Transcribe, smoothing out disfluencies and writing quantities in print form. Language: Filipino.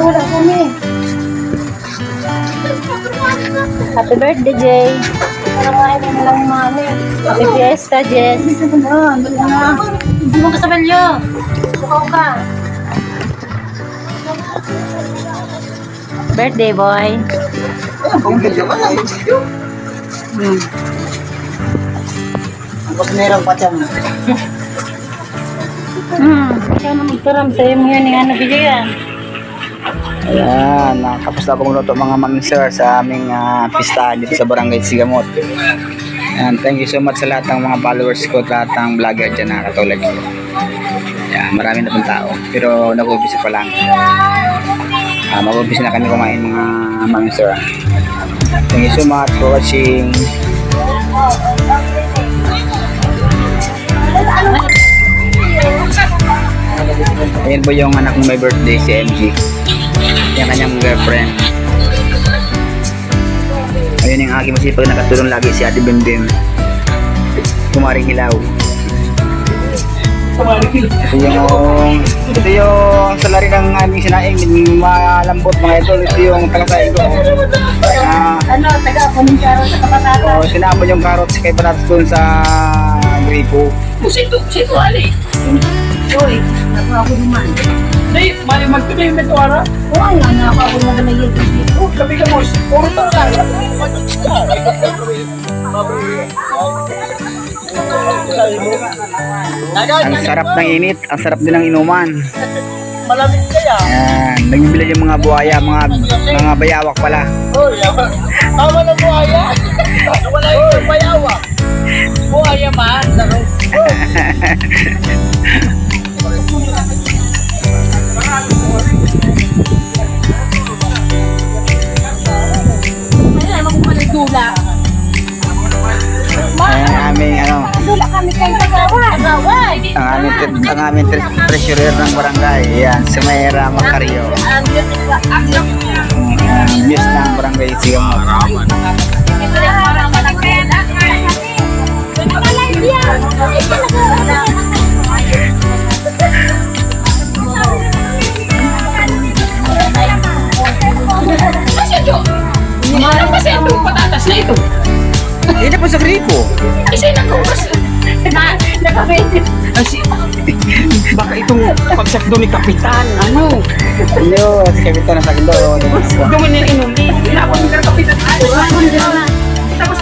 wala kami. Happy birthday, Jay. Parang na lang mami. Happy fiesta, Jess. Hindi mo kasabalyo. Sukaw ka. Birthday boy. Ang merong patyang. Kaya na magkaram sa'yo mo yan yung ano video yan. Ayan, nakapos na akong luto mga maminsir sa aming pistahan dito sa Barangay Sigamot. Ayan, thank you so much sa lahat ng mga followers ko, lahat ng vlogger dyan na katulad ko. Ayan, marami na pong tao, pero nag-umpisa pa lang. Mag-umpisa na kami kumain mga maminsir. Thank you so much for watching. Ayan po yung anak ng may birthday, si MG. Yung kanyang girlfriend. Ayun yung aking masipag nakatulong lagi, si Ate Bimbim. Kumaring Hilaw. Ito yung salary ng aming sinaing, malambot mga idol. Ito yung talasain ko. Taga-apon yung karot sa kapatatas. Sinapon yung carrots kay patatas doon sa gripo. Sito, ali. Uy, nakuha ko naman. Nay, mali magtuloy yung metuara. Oo, nakuha ko naman na yun. Sabi ka mo, puro tara. Ang sarap ng init, ang sarap din ng inuman. Malamig kaya. Ayan, nagbibili yung mga buhaya, mga bayawak pala. Tama na buhaya. Wala yung bayawa. Buhaya man. Ang aming Dula kami kayo tagaway. ang aming treasurer ng barangay. Ayan, si Mayra Macario. Ang news ng barangay Sigamot. Ano kasi itong patatas na ito? Hindi po sa gripo. Isa yung nagkukas. Nakabesit. Baka itong pagsakdo ni Kapitan. Ano? Hello, si Kapitan na sa akin doon. Gawin niya inuli. Hinapon niya ng Kapitan. Tapos,